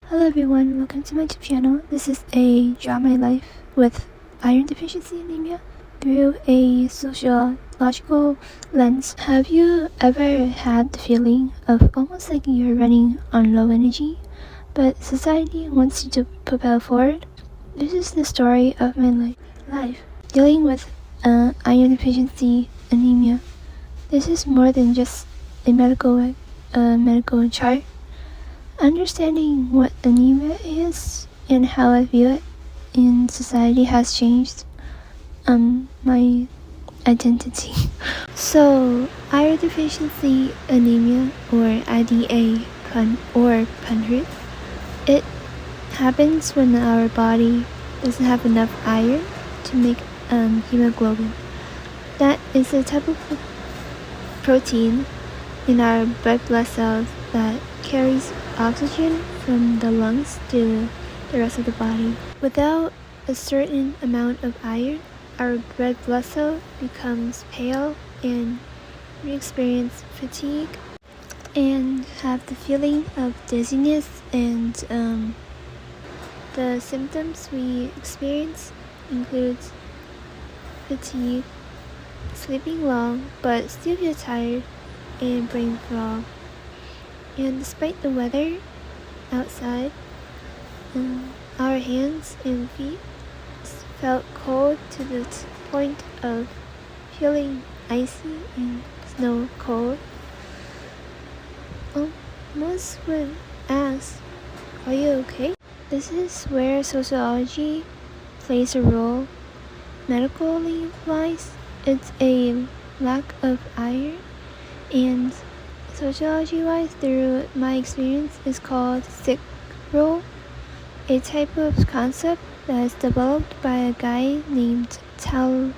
Hello everyone, welcome to my YouTube channel. This is a Draw My Life with Iron Deficiency Anemia through a sociological lens. Have you ever had the feeling of almost like you're running on low energy, but society wants you to propel forward? This is the story of my life dealing with iron deficiency anemia. This is more than just a medical chart. Understanding what anemia is and how I view it in society has changed my identity. So, iron deficiency anemia, or IDA or pundit, it happens when our body doesn't have enough iron to make hemoglobin. That is a type of protein in our red blood cells that carries oxygen from the lungs to the rest of the body. Without a certain amount of iron, our red blood cell becomes pale and we experience fatigue and have the feeling of dizziness, and the symptoms we experience includes fatigue, sleeping long but still feel tired, and brain fog. And despite the weather outside, our hands and feet felt cold to the point of feeling icy and snow cold. Most would ask, are you okay? This is where sociology plays a role. Medically wise, it's a lack of iron, and sociology-wise, through my experience, is called sick role, a type of concept that is developed by a guy named Tal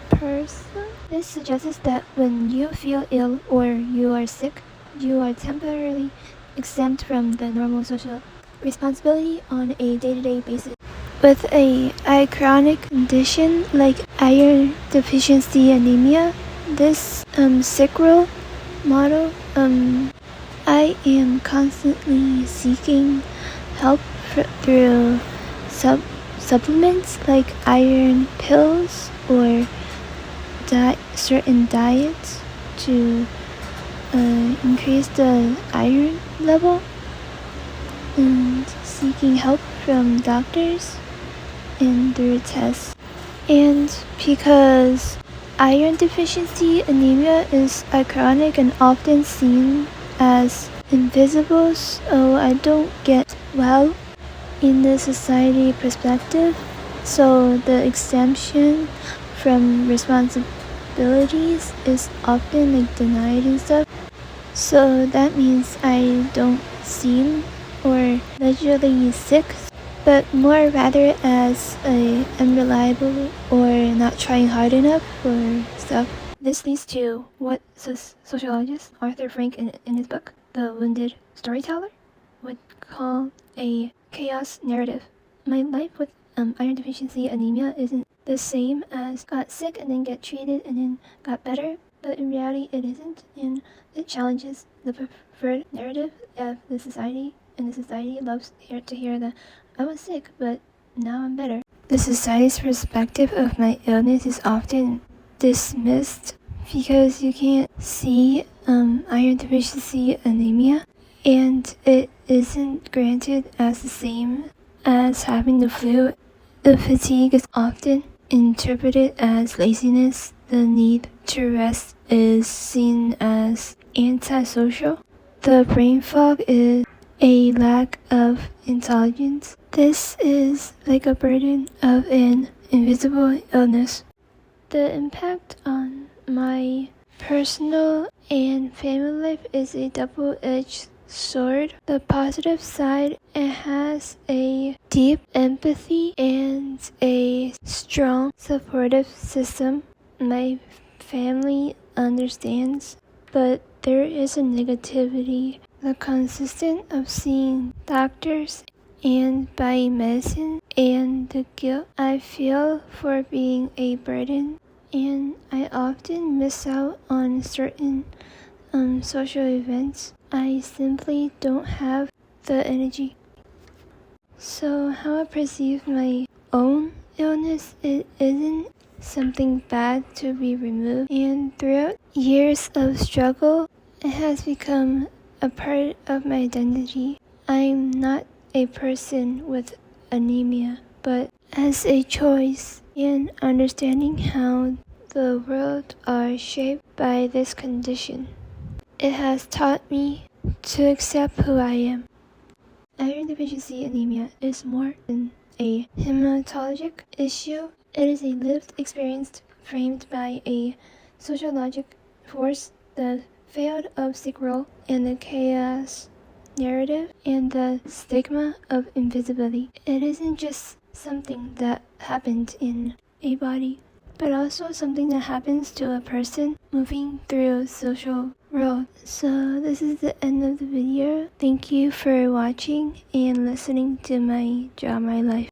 Person. This suggests that when you feel ill or you are sick, you are temporarily exempt from the normal social responsibility on a day-to-day basis. With a chronic condition like iron deficiency anemia, this sick role model, I am constantly seeking help through supplements like iron pills or certain diets to increase the iron level, and seeking help from doctors and through tests. And because iron deficiency anemia is chronic and often seen as invisible, so I don't get well in the society perspective, so the exemption from responsibilities is often like denied and stuff. So that means I don't seem or allegedly sick, but more rather as a unreliable or not trying hard enough for stuff. This leads to what sociologist Arthur Frank in his book, The Wounded Storyteller, would call a chaos narrative. My life with iron deficiency anemia isn't the same as got sick and then get treated and then got better, but in reality it isn't, and it challenges the preferred narrative of the society, and the society loves to hear that I was sick, but now I'm better. The society's perspective of my illness is often dismissed because you can't see iron deficiency anemia, and it isn't granted as the same as having the flu. The fatigue is often interpreted as laziness. The need to rest is seen as antisocial. The brain fog is a lack of intelligence. This is like a burden of an invisible illness. The impact on my personal and family life is a double-edged sword. The positive side, it has a deep empathy and a strong supportive system. My family understands, but there is a negativity. The consistent of seeing doctors and buying medicine, and the guilt I feel for being a burden, and I often miss out on certain social events. I simply don't have the energy. So how I perceive my own illness, it isn't something bad to be removed, and throughout years of struggle, it has become a part of my identity. I'm not a person with anemia, but as a choice and understanding how the world are shaped by this condition. It has taught me to accept who I am. Iron Deficiency Anemia is more than a hematologic issue. It is a lived experience framed by a sociological force, the failed obstacle and the chaos narrative, and the stigma of invisibility. It isn't just something that happened in a body, but also something that happens to a person moving through social world. So this is the end of the video. Thank you for watching and listening to my Draw My Life.